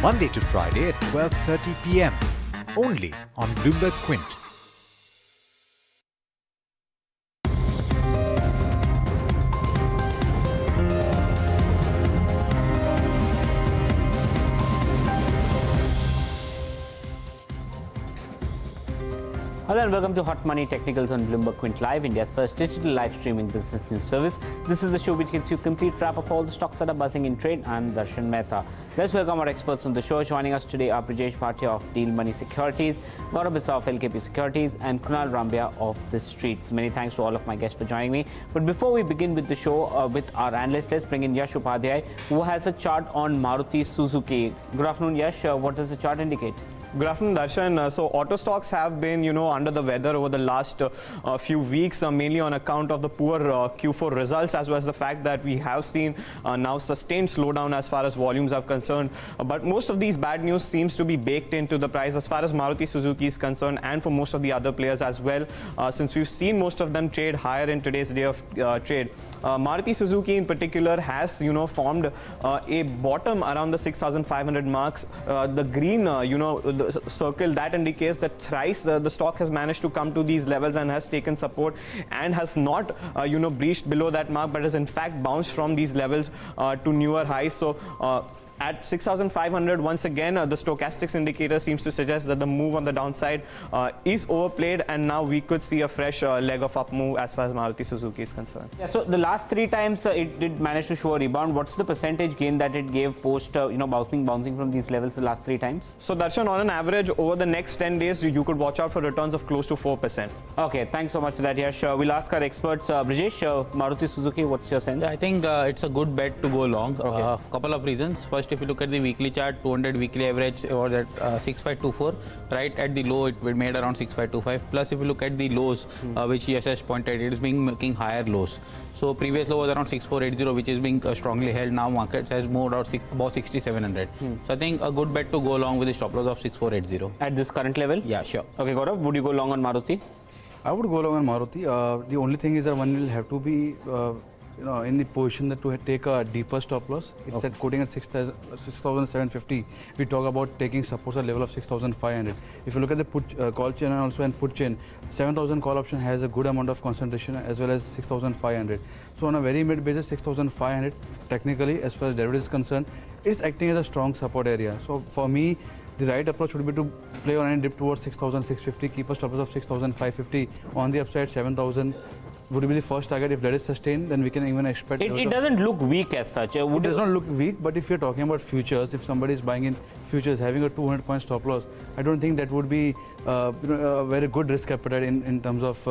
Monday to Friday at 12:30 p.m. only on Bloomberg Quint. Hello and welcome to Hot Money Technicals on Bloomberg Quint Live, India's first digital live streaming business news service. This is the show which gives you a complete wrap of all the stocks that are buzzing in trade. I'm Darshan Mehta. Let's welcome our experts on the show. Joining us today are Brijesh, Bhatia of Dealmoney Securities, Gaurav, Bissa of LKP Securities, and Kunal, Rambhia of The Streets. Many thanks to all of my guests for joining me. But before we begin with the show with our analysts, let's bring in Yash Upadhyay, who has a chart on Maruti Suzuki. Good afternoon, Yash. What does the chart indicate? Good afternoon, Darshan. So auto stocks have been, under the weather over the last few weeks, mainly on account of the poor Q4 results, as well as the fact that we have seen now sustained slowdown as far as volumes are concerned. But most of these bad news seems to be baked into the price as far as Maruti Suzuki is concerned, and for most of the other players as well, since we've seen most of them trade higher in today's day of trade. Maruti Suzuki in particular has, formed a bottom around the 6,500 marks. The green, the circle that indicates that thrice the stock has managed to come to these levels and has taken support and has not breached below that mark, but has in fact bounced from these levels to newer highs. So at 6,500, once again, the stochastics indicator seems to suggest that the move on the downside is overplayed, and now we could see a fresh leg of up move as far as Maruti Suzuki is concerned. Yeah, so the last three times it did manage to show a rebound. What's the percentage gain that it gave post, bouncing from these levels the last three times? So Darshan, on an average, over the next 10 days, you could watch out for returns of close to 4%. Okay, thanks so much for that, Yash. We'll ask our experts. Brijesh, Maruti Suzuki, what's your sense? I think it's a good bet to go long. Okay. Couple of reasons. First, if you look at the weekly chart, 200 weekly average was at 6524. Right at the low, it made around 6525. Plus, if you look at the lows, which Yash has pointed, it is making higher lows. So previous low was around 6480, which is being strongly held. Now markets has moved out about 6700. So I think a good bet to go along with the stop loss of 6480. At this current level? Yeah, sure. Okay, Gaurav, would you go long on Maruti? I would go long on Maruti. The only thing is that one will have to be in the position that to take a deeper stop loss. It's at quoting at 6,750. We talk about taking support at level of 6,500. If you look at the put call chain and also and put chain, 7,000 call option has a good amount of concentration as well as 6,500. So on a very mid basis, 6,500 technically as far as derivatives is concerned, it's acting as a strong support area. So for me, the right approach would be to play on any dip towards 6,650, keep a stop loss of 6,550. On the upside, 7,000 would be the first target. If that is sustained, then we can even expect... It doesn't look weak as such. It does not look weak, but if you're talking about futures, if somebody is buying in futures, having a 200-point stop loss, I don't think that would be a very good risk appetite in terms of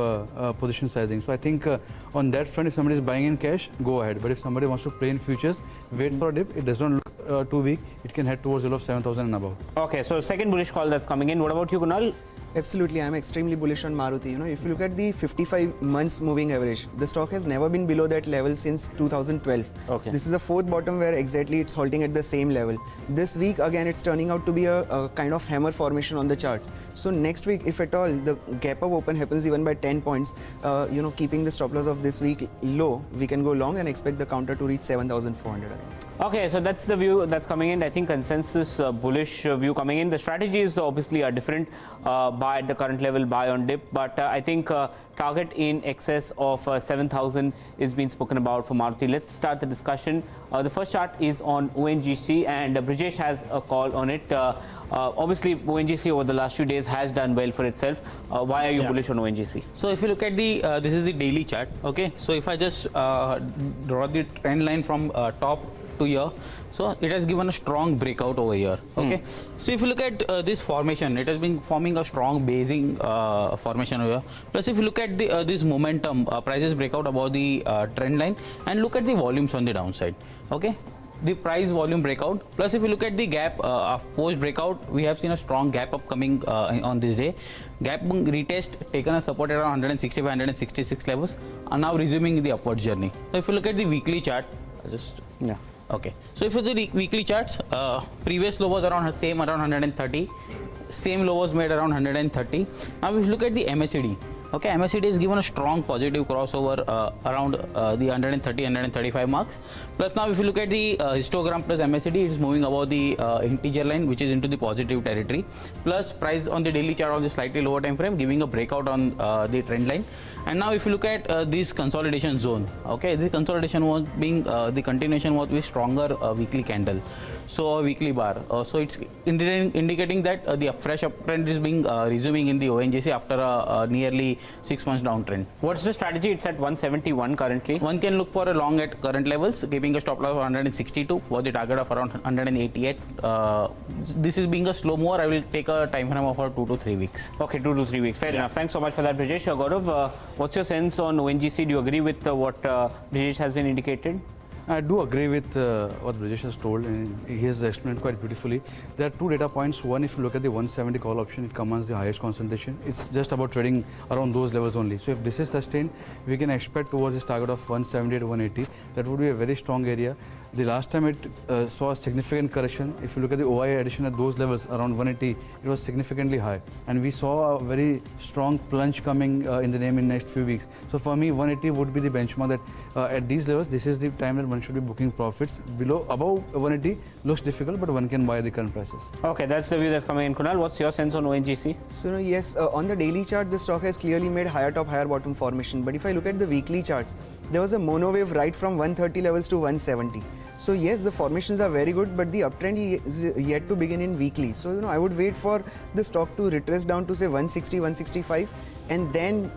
position sizing. So I think on that front, if somebody is buying in cash, go ahead. But if somebody wants to play in futures, wait for a dip. It does not look too weak. It can head towards level of 7,000 and above. Okay, so second bullish call that's coming in. What about you, Kunal? Absolutely, I'm extremely bullish on Maruti. If you look at the 55 months moving average, the stock has never been below that level since 2012. Okay. This is the fourth bottom where exactly it's halting at the same level. This week, again, it's turning out to be a kind of hammer formation on the charts. So next week, if at all, the gap up open happens even by 10 points, keeping the stop loss of this week low, we can go long and expect the counter to reach 7,400 again. Okay, so that's the view that's coming in. I think consensus bullish view coming in. The strategies obviously are different. Buy at the current level, buy on dip. But I think target in excess of 7,000 is being spoken about for Maruti. Let's start the discussion. The first chart is on ONGC, and Brijesh has a call on it. Obviously, ONGC over the last few days has done well for itself. Why are you bullish on ONGC? So if you look at the, this is the daily chart. Okay, so if I just draw the trend line from top to here, so it has given a strong breakout over here. Okay, so if you look at this formation, it has been forming a strong basing formation over here. Plus if you look at the this momentum, prices break out above the trend line, and look at the volumes on the downside. Okay, the price volume breakout. Plus if you look at the gap post breakout, we have seen a strong gap up coming on this day. Gap retest taken a support around 165, 166 levels, and now resuming the upward journey. So if you look at the weekly chart, okay, so if you the weekly charts, previous low was around around 130, same low was made around 130. Now if you look at the MACD, Okay, MACD has given a strong positive crossover around the 130, 135 marks. Plus now if you look at the histogram plus MACD, it is moving above the integer line, which is into the positive territory. Plus price on the daily chart on the slightly lower time frame, giving a breakout on the trend line. And now if you look at this consolidation zone, okay, this consolidation was being the continuation was with stronger weekly candle, so a weekly bar. So it's indicating that the fresh uptrend is being resuming in the ONGC after a nearly 6 months downtrend. What's the strategy? It's at 171 currently. One can look for a long at current levels, keeping a stop loss of 162 for the target of around 188. This is being a slow mover. I will take a time frame of about 2 to 3 weeks. Okay, 2 to 3 weeks. Fair enough. Thanks so much for that, Brijesh. Gaurav, what's your sense on ONGC? Do you agree with what Brijesh has been indicated? I do agree with what Brijesh has told, and he has explained quite beautifully. There are two data points. One, if you look at the 170 call option, it commands the highest concentration. It's just about trading around those levels only. So if this is sustained, we can expect towards this target of 170 to 180. That would be a very strong area. The last time it saw a significant correction. If you look at the OI addition at those levels, around 180, it was significantly high. And we saw a very strong plunge coming in the name in next few weeks. So for me, 180 would be the benchmark that at these levels, this is the time that one should be booking profits. Above 180 looks difficult, but one can buy the current prices. Okay, that's the view that's coming in. Kunal, what's your sense on ONGC? So yes, on the daily chart, the stock has clearly made higher top, higher bottom formation. But if I look at the weekly charts, there was a mono wave right from 130 levels to 170. So yes, the formations are very good, but the uptrend is yet to begin in weekly. So I would wait for the stock to retrace down to say 160, 165, and then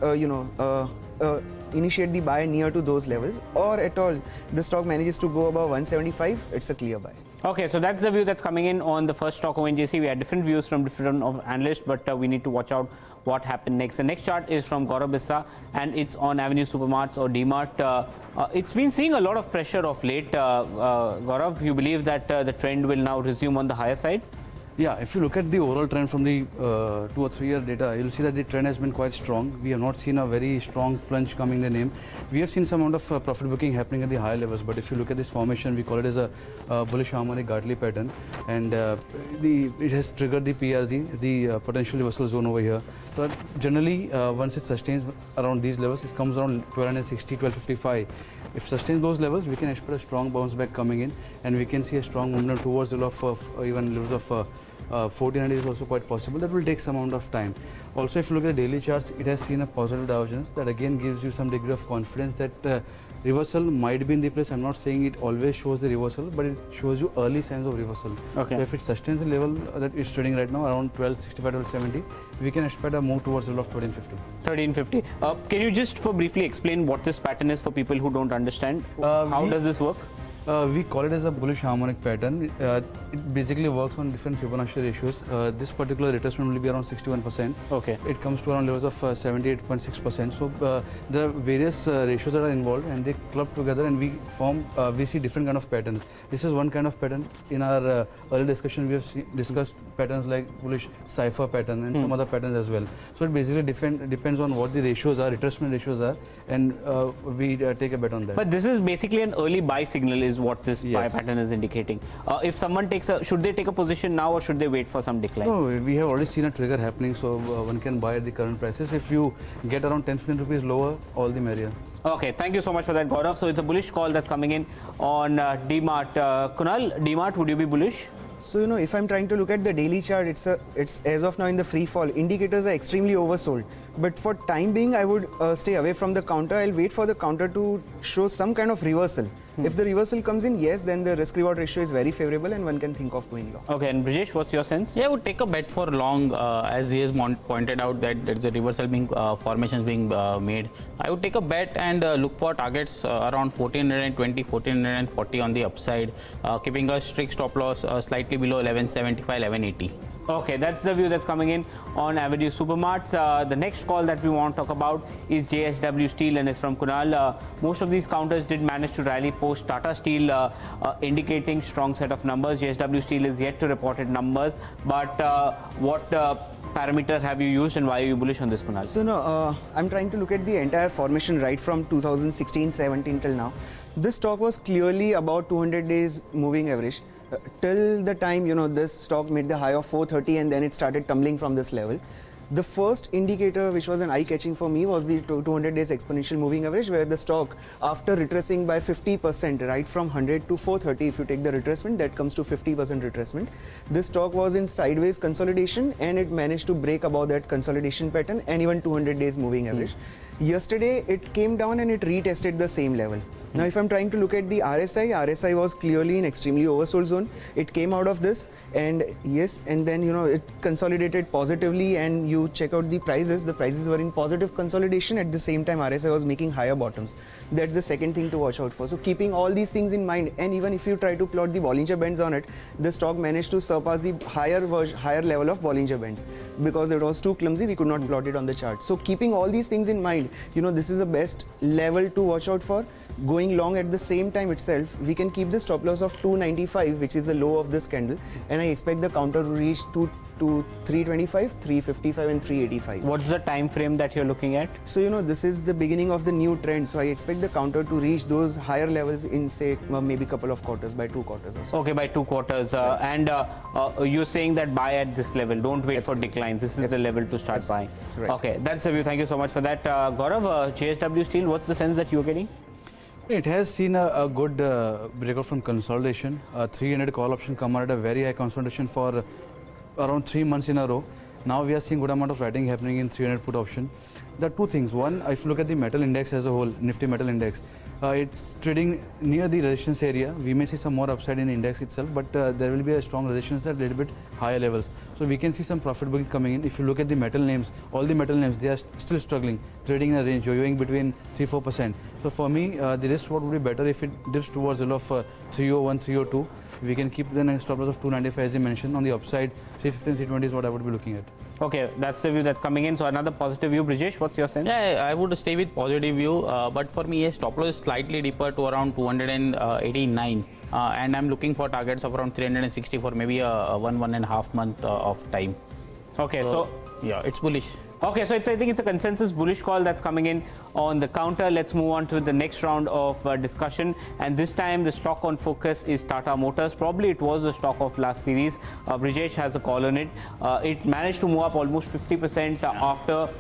initiate the buy near to those levels. Or at all, the stock manages to go above 175, it's a clear buy. Okay, so that's the view that's coming in on the first stock ONGC. We had different views from different analysts, but we need to watch out what happened next. The next chart is from Gaurav Bissa, and it's on Avenue Supermarts or DMart. It's been seeing a lot of pressure of late. Gaurav, you believe that the trend will now resume on the higher side? Yeah, if you look at the overall trend from the 2 or 3 year data, you'll see that the trend has been quite strong. We have not seen a very strong plunge coming in the name. We have seen some amount of profit booking happening at the higher levels, but if you look at this formation, we call it as a bullish harmonic Gartley pattern, and it has triggered the PRZ, the potential reversal zone over here. So generally, once it sustains around these levels, it comes around 1260, 1255. If sustains those levels, we can expect a strong bounce back coming in, and we can see a strong movement towards the level of even levels of 1400 is also quite possible. That will take some amount of time. Also, if you look at the daily charts, it has seen a positive divergence. That again gives you some degree of confidence that reversal might be in the place. I'm not saying it always shows the reversal, but it shows you early signs of reversal. Okay. So if it sustains the level that it's trading right now, around 1265, 1270, we can expect a move towards the level of 1350. 1350. Can you just briefly explain what this pattern is for people who don't understand? How does this work? We call it as a bullish harmonic pattern. It basically works on different Fibonacci ratios. This particular retracement will be around 61%. Okay. It comes to around levels of 78.6%. So there are various ratios that are involved, and they club together, and we see different kind of patterns. This is one kind of pattern. In our earlier discussion, we have discussed patterns like bullish cipher pattern and some other patterns as well. So it basically depends on what the ratios are, retracement ratios are, and we take a bet on that. But this is basically an early buy signal is what this buy pattern is indicating. If someone should they take a position now, or should they wait for some decline? No, we have already seen a trigger happening, so one can buy at the current prices. If you get around 10-15 rupees lower, all the merrier. Okay, thank you so much for that, Gaurav. So it's a bullish call that's coming in on DMart. Kunal, DMart, would you be bullish? So if I'm trying to look at the daily chart, it's as of now in the free fall. Indicators are extremely oversold. But for time being, I would stay away from the counter. I'll wait for the counter to show some kind of reversal. If the reversal comes in, yes, then the risk-reward ratio is very favorable, and one can think of going long. Okay, and Brijesh, what's your sense? Yeah, I would take a bet for long, as he has pointed out that there's a reversal being formations being made. I would take a bet and look for targets around 1420, 1440 on the upside, keeping a strict stop loss slightly below 1175, 1180. Okay, that's the view that's coming in on Avenue Supermarts. The next call that we want to talk about is JSW Steel, and it's from Kunal. Most of these counters did manage to rally post Tata Steel, indicating strong set of numbers. JSW Steel is yet to reported numbers, but what parameter have you used, and why are you bullish on this, Kunal? So I'm trying to look at the entire formation right from 2016-17 till now. This stock was clearly about 200 days moving average. Till the time this stock made the high of 430, and then it started tumbling from this level. The first indicator which was an eye-catching for me was the 200 days exponential moving average, where the stock, after retracing by 50%, right from 100 to 430, if you take the retracement, that comes to 50% retracement. This stock was in sideways consolidation and it managed to break above that consolidation pattern and even 200 days moving average. Yesterday it came down and it retested the same level. Now if I'm trying to look at the RSI was clearly in extremely oversold zone. It came out of this and yes, and then it consolidated positively, and you check out the prices were in positive consolidation. At the same time RSI was making higher bottoms. That's the second thing to watch out for. So keeping all these things in mind, and even if you try to plot the Bollinger Bands on it, the stock managed to surpass the higher level of Bollinger Bands. Because it was too clumsy, we could not plot it on the chart. So keeping all these things in mind, this is the best level to watch out for. Going long at the same time itself, we can keep the stop loss of 295, which is the low of this candle, and I expect the counter to reach to 325, 355 and 385. What's the time frame that you're looking at? So this is the beginning of the new trend, so I expect the counter to reach those higher levels in say maybe couple of quarters, by 2 quarters or so. Okay, by 2 quarters. And you're saying that buy at this level, don't wait for declines. This is the level to start buying. Right. Okay, that's the view. Thank you so much for that. Gaurav, JSW Steel, what's the sense that you're getting? It has seen a good breakout from consolidation. 300 call option come out at a very high consolidation for around 3 months in a row. Now we are seeing good amount of writing happening in 300 put option. There are two things. One, if you look at the metal index as a whole, Nifty metal index, it's trading near the resistance area. We may see some more upside in the index itself, but there will be a strong resistance at a little bit higher levels. So we can see some profit booking coming in. If you look at the metal names, all the metal names, they are still struggling, trading in a range, yo-yoing between 3-4%. So for me, the risk would be better if it dips towards the level of 301, 302. We can keep the next stop loss of 295 as I mentioned. On the upside, 315, 320 is what I would be looking at. Okay, that's the view that's coming in. So another positive view. Brijesh, what's your sense? Yeah, I would stay with positive view, but for me, yes, stop loss is slightly deeper to around 289, and I'm looking for targets of around 360 for maybe a 1.5 month of time. Okay, so yeah, it's bullish. Okay, so I think it's a consensus bullish call that's coming in on the counter. Let's move on to the next round of discussion, and this time the stock on focus is Tata Motors. Probably it was the stock of last series. Brijesh has a call on it. It managed to move up almost 50% after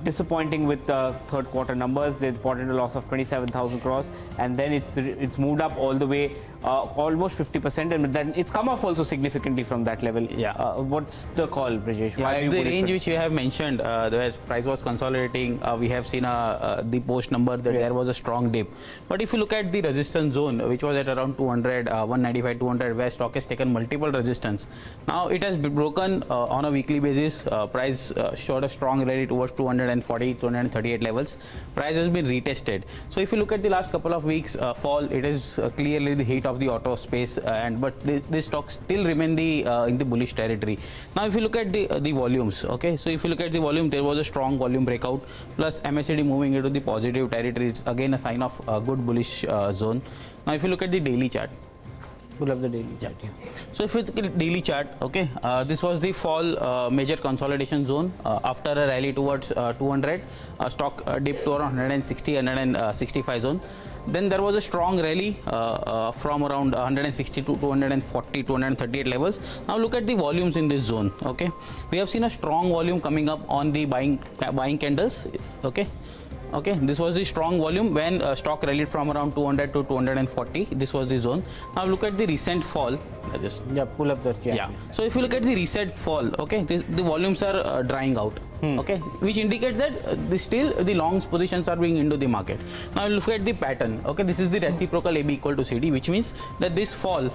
disappointing with the third quarter numbers. They reported a loss of 27,000 crores, and then it's moved up all the way almost 50%, and then it's come off also significantly from that level. Yeah. What's the call, Brijesh? Why are you the range which you have mentioned, the price was consolidating. We have seen the post number that there was a strong dip. But if you look at the resistance zone, which was at around 200, 195, 200, where stock has taken multiple resistance. Now it has been broken on a weekly basis. Price showed a strong rally towards 240, 238 levels. Price has been retested. So if you look at the last couple of weeks fall, it is clearly the heat of the auto space, but this stock still remain in the bullish territory. Now if you look at the volumes, okay, so if you look at the volume, there was a strong volume breakout, plus MACD moving into the positive territory. It's again a sign of a good bullish zone. Now if you look at the daily chart, pull up the daily chart. Yeah. So if you look at the daily chart, okay, this was the fall major consolidation zone after a rally towards 200. Stock dipped to around 160, 165 zone. Then there was a strong rally from around 160 to 240, 238 levels. Now look at the volumes in this zone. Okay, we have seen a strong volume coming up on the buying candles. Okay, this was the strong volume when stock rallied from around 200 to 240. This was the zone. Now look at the recent fall. Pull up the chart. Yeah. So if you look at the recent fall, okay, the volumes are drying out. Okay, which indicates that still the long positions are being into the market. Now look at the pattern. Okay, this is the reciprocal AB equal to CD, which means that this fall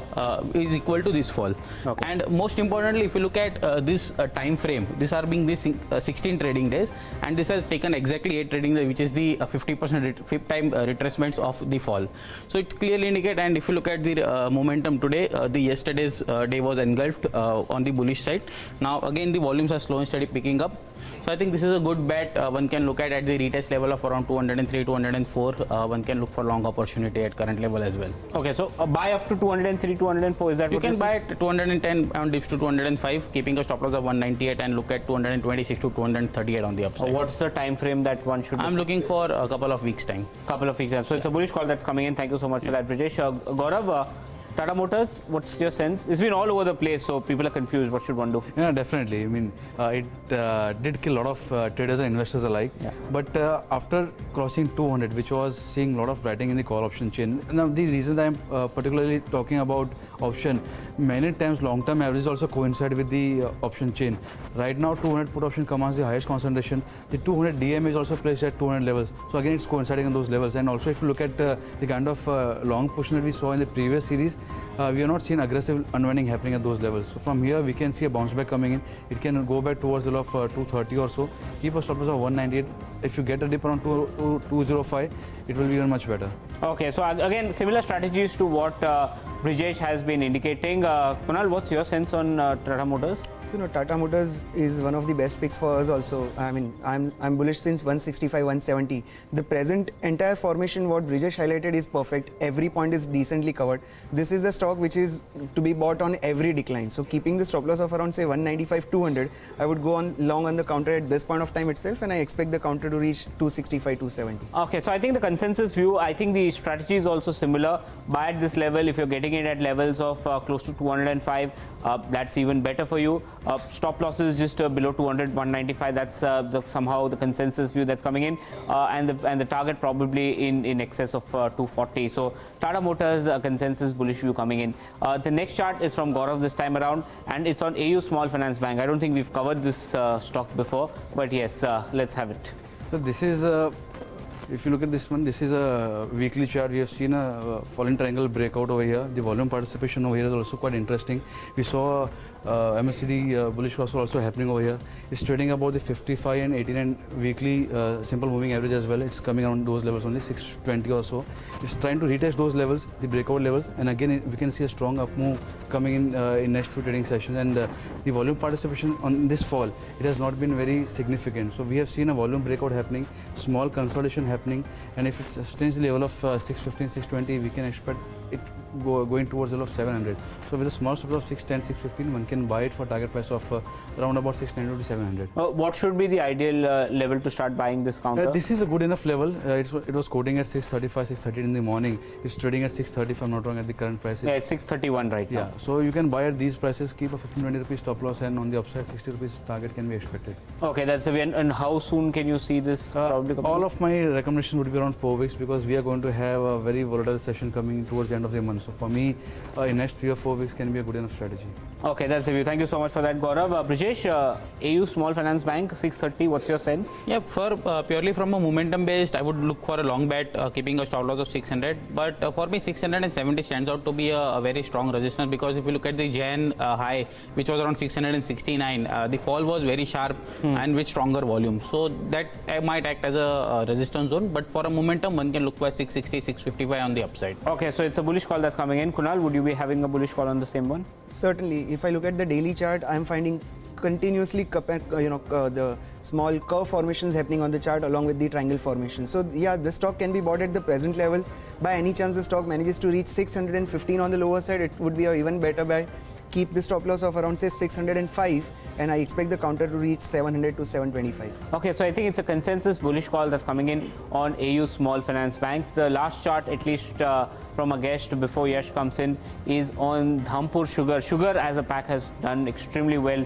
is equal to this fall. Okay. And most importantly, if you look at this time frame, these are being this 16 trading days, and this has taken exactly 8 trading days, which is the 50% fifth time retracements of the fall. So it clearly indicates. And if you look at the momentum today, the yesterday's day was engulfed on the bullish side. Now again the volumes are slow and steady picking up. So I think this is a good bet. One can look at the retest level of around 203, 204. One can look for long opportunity at current level as well. Okay, so buy up to 203, 204. Is that you what can buy at 210 and dips to 205, keeping a stop loss of 198, and look at 226 to 238 on the upside. What's the time frame that one should? I'm looking for a couple of weeks time. So it's a bullish call that's coming in. Thank you so much for that, Brijesh. Gaurav, Tata Motors, what's your sense? It's been all over the place, so people are confused. What should one do? Yeah, definitely. I mean, it did kill a lot of traders and investors alike. Yeah. But after crossing 200, which was seeing a lot of writing in the call option chain. Now, the reason I'm particularly talking about option, many times long-term averages also coincide with the option chain. Right now, 200 put option commands the highest concentration. The 200 DM is also placed at 200 levels. So again, it's coinciding on those levels. And also, if you look at the kind of long position that we saw in the previous series, we are not seeing aggressive unwinding happening at those levels. So from here, we can see a bounce back coming in. It can go back towards the level of 230 or so. Keep a stop loss of 198. If you get a dip around 205, it will be even much better. Okay, so again, similar strategies to what Brijesh has been indicating. Kunal, what's your sense on Tata Motors? So, Tata Motors is one of the best picks for us also. I mean, I'm bullish since 165, 170. The present entire formation, what Brijesh highlighted, is perfect. Every point is decently covered. This is a stock which is to be bought on every decline. So, keeping the stop loss of around, say, 195, 200, I would go on long on the counter at this point of time itself, and I expect the counter to reach 265, 270. Okay, so I think the consensus view, I think the strategy is also similar. Buy at this level. If you're getting it at levels of close to 205, that's even better for you. Stop losses just below 200, 195. That's somehow the consensus view that's coming in, and the target probably in excess of 240. So Tata Motors consensus bullish view coming in. The next chart is from Gaurav this time around, and it's on AU Small Finance Bank. I don't think we've covered this stock before, but yes, let's have it. So this is if you look at this one, this is a weekly chart. We have seen a falling triangle breakout over here. The volume participation over here is also quite interesting. We saw MACD bullish cross also happening over here. It's trading about the 55 and 89 weekly simple moving average as well. It's coming around those levels only, 620 or so. It's trying to retest those levels, the breakout levels, and again we can see a strong up move coming in next few trading sessions. And the volume participation on this fall, it has not been very significant. So we have seen a volume breakout happening, small consolidation happening, and if it sustains the level of 615, 620, we can expect it going towards the level of 700. So with a small support of 610, 615, one can buy it for target price of around about 690 to 700. What should be the ideal level to start buying this counter? This is a good enough level. It was quoting at 635, 630 in the morning. It's trading at 630 if I'm not wrong at the current price. Yeah, it's 631 right now. Yeah, so you can buy at these prices, keep a 15-20 rupees stop loss, and on the upside 60 rupees target can be expected. Okay, that's the way. And how soon can you see this probably coming? All of my recommendations would be around 4 weeks because we are going to have a very volatile session coming towards the end of the month. So for me, in next 3 or 4 weeks can be a good enough strategy. Okay, that's the view. Thank you so much for that, Gaurav. Brijesh, AU Small Finance Bank, 630, what's your sense? Yeah, for purely from a momentum based, I would look for a long bet, keeping a stop loss of 600. But for me, 670 stands out to be a very strong resistance because if you look at the Jan high, which was around 669, the fall was very sharp and with stronger volume. So that might act as a resistance zone. But for a momentum, one can look for 660, 655 on the upside. Okay, so it's a bullish call that's coming in. Kunal, would you be having a bullish call on the same one? Certainly. If I look at the daily chart, I'm finding continuously the small curve formations happening on the chart along with the triangle formation. So yeah, this stock can be bought at the present levels. By any chance the stock manages to reach 615 on the lower side, it would be an even better buy. Keep the stop loss of around say 605, and I expect the counter to reach 700 to 725. Okay, so I think it's a consensus bullish call that's coming in on AU Small Finance Bank. The last chart, at least from a guest before Yash comes in, is on Dhampur Sugar. Sugar as a pack has done extremely well,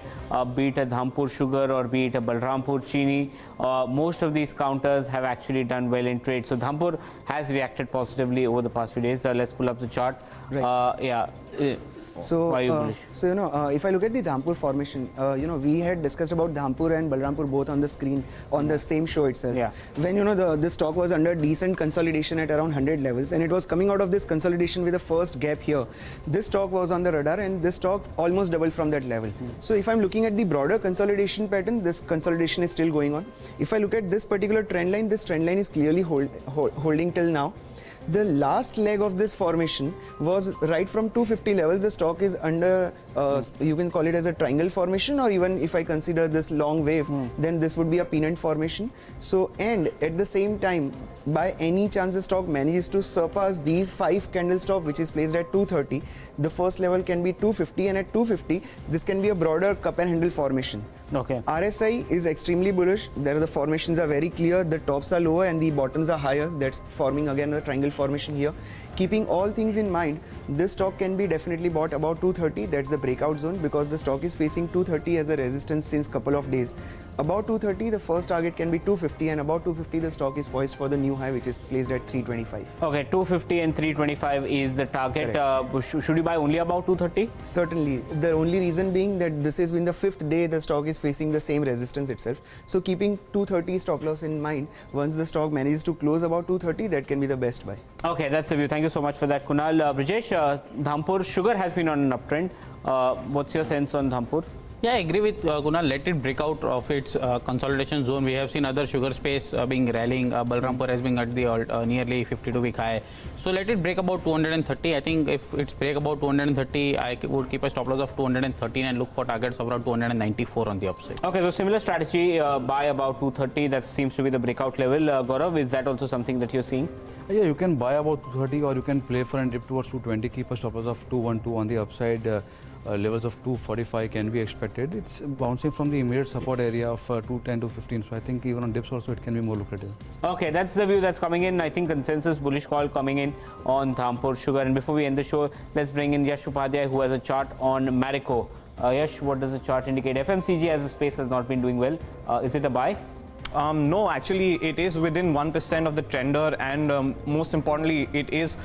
be it a Dhampur Sugar or be it a Balrampur Chini. Most of these counters have actually done well in trade. So Dhampur has reacted positively over the past few days. Let's pull up the chart. Right. So, if I look at the Dhampur formation, we had discussed about Dhampur and Balrampur both on the screen on the same show itself. Yeah. When the stock was under decent consolidation at around 100 levels, and it was coming out of this consolidation with the first gap here. This stock was on the radar, and this stock almost doubled from that level. So, if I'm looking at the broader consolidation pattern, this consolidation is still going on. If I look at this particular trend line, this trend line is clearly holding till now. The last leg of this formation was right from 250 levels. The stock is under, you can call it as a triangle formation, or even if I consider this long wave, then this would be a pennant formation. So, and at the same time, by any chance the stock manages to surpass these 5 candle stop, which is placed at 230, the first level can be 250, and at 250, this can be a broader cup and handle formation. Okay. RSI is extremely bullish. There the formations are very clear. The tops are lower and the bottoms are higher. That's forming again a triangle formation here. keeping all things in mind, this stock can be definitely bought about 230. That's the breakout zone because the stock is facing 230 as a resistance since couple of days. About 230, the first target can be 250, and about 250, the stock is poised for the new high, which is placed at 325. Okay, 250 and 325 is the target. Should you buy only about 230? Certainly. The only reason being that this has been the 5th day the stock is facing the same resistance itself. So keeping 230 stop loss in mind, once the stock manages to close about 230, that can be the best buy. Okay, that's the view. Thank you so much for that, Kunal. Brijesh, Dhampur Sugar has been on an uptrend. What's your sense on Dhampur? Yeah, I agree with Kunal. Let it break out of its consolidation zone. We have seen other sugar space being rallying. Balrampur has been at the nearly 52-week high. So let it break about 230. I think if it's break about 230, I would keep a stop loss of 213 and look for targets of around 294 on the upside. Okay, so similar strategy, buy about 230. That seems to be the breakout level. Gaurav, is that also something that you're seeing? Yeah, you can buy about 230 or you can play for and dip towards 220. Keep a stop loss of 212 on the upside. Levels of 245 can be expected. It's bouncing from the immediate support area of 210 to 15. So I think even on dips also it can be more lucrative. Okay, that's the view that's coming in. I think consensus bullish call coming in on Dhampur Sugar. And before we end the show, let's bring in Yash Upadhyay, who has a chart on Marico. Yash, what does the chart indicate? FMCG as a space has not been doing well. Is it a buy? No, actually, it is within 1% of the trender, and most importantly, it is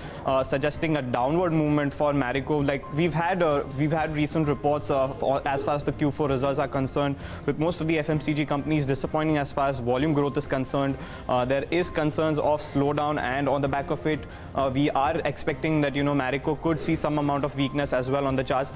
suggesting a downward movement for Marico. Like we've had recent reports as far as the Q4 results are concerned, with most of the FMCG companies disappointing as far as volume growth is concerned. There is concerns of slowdown, and on the back of it, we are expecting that Marico could see some amount of weakness as well on the charts.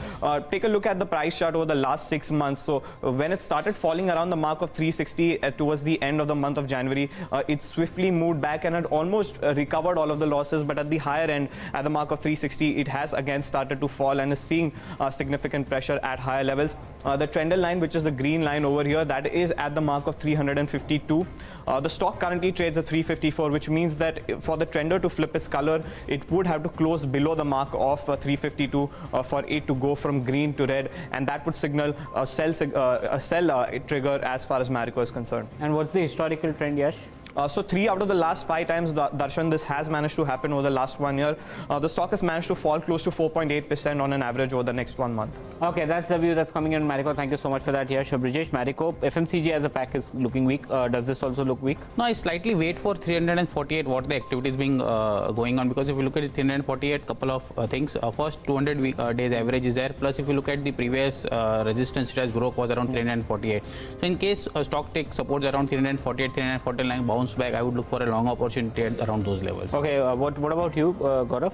Take a look at the price chart over the last 6 months. So when it started falling around the mark of 360 towards the end of the month of January, it swiftly moved back and had almost recovered all of the losses, but at the higher end, at the mark of 360, it has again started to fall and is seeing significant pressure at higher levels. The trend line, which is the green line over here, that is at the mark of 352. The stock currently trades at 354, which means that for the trender to flip its color, it would have to close below the mark of 352 for it to go from green to red, and that would signal a sell trigger as far as Marico is concerned. And what's the historical trend, Yash? So 3 out of the last 5 times, Darshan, this has managed to happen over the last 1 year. The stock has managed to fall close to 4.8% on an average over the next 1 month. Okay, that's the view that's coming in Marico. Thank you so much for that, Yash. Brijesh, Marico, FMCG as a pack is looking weak. Does this also look weak? No, I slightly wait for 348 what the activity is being going on, because if you look at it, 348, couple of things. First, 200 days average is there. Plus, if you look at the previous resistance, it has broke was around 348. So in case a stock takes supports around 348, 349 bounce back, I would look for a long opportunity at around those levels. Okay, what about you, Gaurav?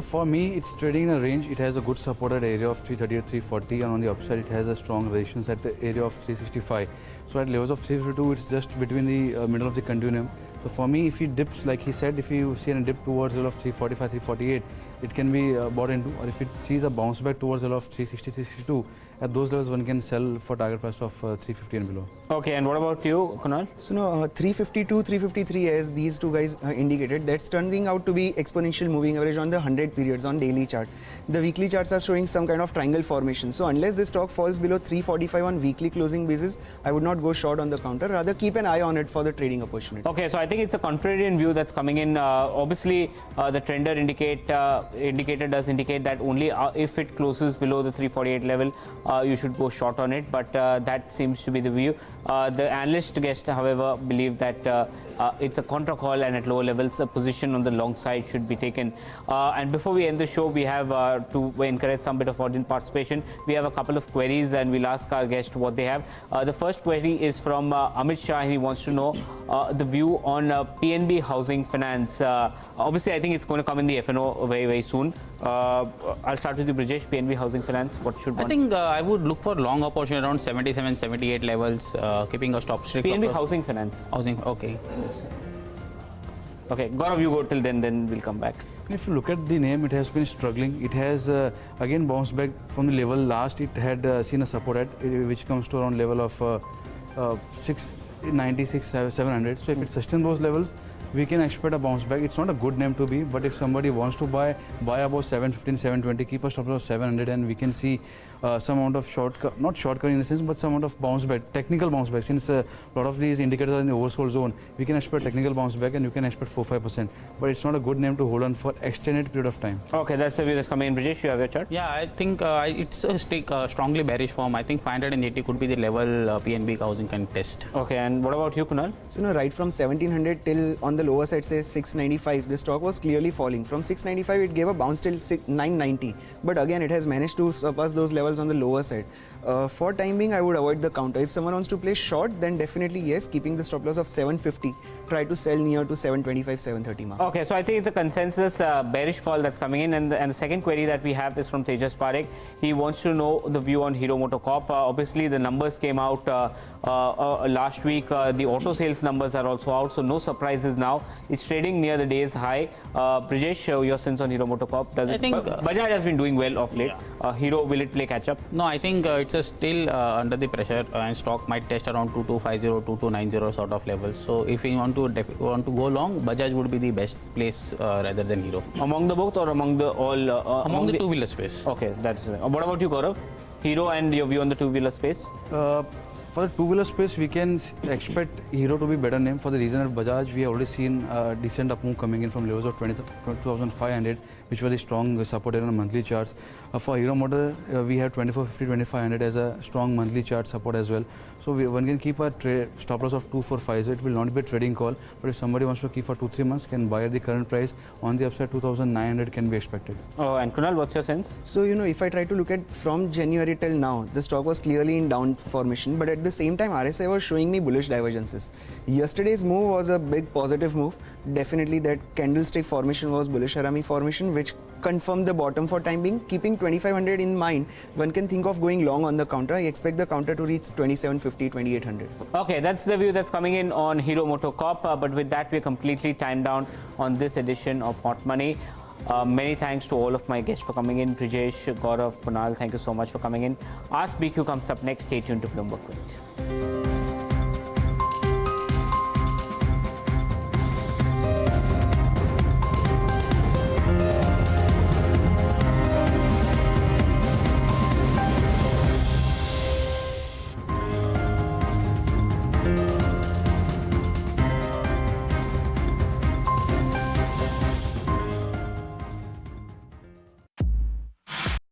For me, it's trading in a range. It has a good supported area of 338, 340, and on the upside, it has a strong resistance at the area of 365. So at levels of 352, it's just between the middle of the continuum. So for me, if it dips, like he said, if you see a dip towards the level of 345, 348, it can be bought into. Or if it sees a bounce back towards the level of 360, 362, at those levels, one can sell for target price of 350 and below. Okay, and what about you, Kunal? So no, 352, 353, as these two guys indicated, that's turning out to be exponential moving average on the 100 periods on daily chart. The weekly charts are showing some kind of triangle formation. So unless this stock falls below 345 on weekly closing basis, I would not go short on the counter. Rather, keep an eye on it for the trading opportunity. Okay, so I think it's a contrarian view that's coming in. Obviously, the trender indicator does indicate that only if it closes below the 348 level, you should go short on it. But that seems to be the view. The analyst guest, however, believe that it's a contra call, and at lower levels, a position on the long side should be taken. And before we end the show, we have to encourage some bit of audience participation. We have a couple of queries, and we'll ask our guest what they have. The first query is from Amit Shah. He wants to know the view on PNB Housing Finance. Obviously, I think it's going to come in the FNO very, very soon. I'll start with you, Brijesh. PNB Housing Finance, what should one? I think I would look for long opportunity around 77, 78 levels, keeping a stop strict. PNB Housing Finance. Housing, okay. Okay, Gaurav, you go till then we'll come back. If you look at the name, it has been struggling. It has again bounced back from the level last. It had seen a support at which comes to around level of 696, 700. So if it sustains those levels, we can expect a bounce back. It's not a good name to be, but if somebody wants to buy about 715, 720, keep a stop loss of 700, and we can see some amount of not shortcoming in the sense, but some amount of bounce back, technical bounce back. Since a lot of these indicators are in the oversold zone, we can expect technical bounce back and you can expect 4-5%. But it's not a good name to hold on for extended period of time. Okay, that's the view that's coming in. Brijesh, you have your chart? Yeah, I think it's a strongly bearish form. I think 580 could be the level PNB housing can test. Okay, and what about you, Kunal? So, right from 1700 till on the lower side, say 695, the stock was clearly falling. From 695, it gave a bounce till 990. But again, it has managed to surpass those levels on the lower side. For time being, I would avoid the counter. If someone wants to play short, then definitely yes, keeping the stop loss of 750. Try to sell near to 725, 730 mark. Okay, so I think it's a consensus bearish call that's coming in. And the second query that we have is from Tejas Parekh. He wants to know the view on Hero MotoCorp. Obviously, the numbers came out last week. The auto sales numbers are also out, so no surprises now. It's trading near the day's high. Brijesh, your sense on Hero MotoCorp? I think Bajaj has been doing well of late. Hero, will it play catch up? No, I think it's still under the pressure and stock might test around 2250, 2290 sort of levels. So if you want to go long, Bajaj would be the best place rather than Hero. Among the both or among the all? Among the two-wheeler space. Okay, that's what about you, Gaurav? Hero and your view on the two-wheeler space? For the two-wheeler space, we can expect Hero to be better name for the reason that Bajaj, we have already seen a decent up move coming in from levels of 22,500, which was a strong support on monthly charts. For Hero Motor, we have 2450, 2500 as a strong monthly chart support as well. So one can keep a stop loss of 245. So it will not be a trading call, but if somebody wants to keep for 2-3 months, can buy at the current price. On the upside, 2,900 can be expected. Oh, and Kunal, what's your sense? So, if I try to look at from January till now, the stock was clearly in down formation, but at the same time, RSI was showing me bullish divergences. Yesterday's move was a big positive move. Definitely that candlestick formation was bullish Harami formation, which confirmed the bottom for time being. Keeping 2500 in mind, one can think of going long on the counter. I expect the counter to reach 2750, 2800. Okay, that's the view that's coming in on Hero MotoCorp. But with that, we're completely timed down on this edition of Hot Money. Many thanks to all of my guests for coming in. Brijesh, Gaurav, Kunal, thank you so much for coming in. Ask BQ comes up next. Stay tuned to Bloomberg Quint.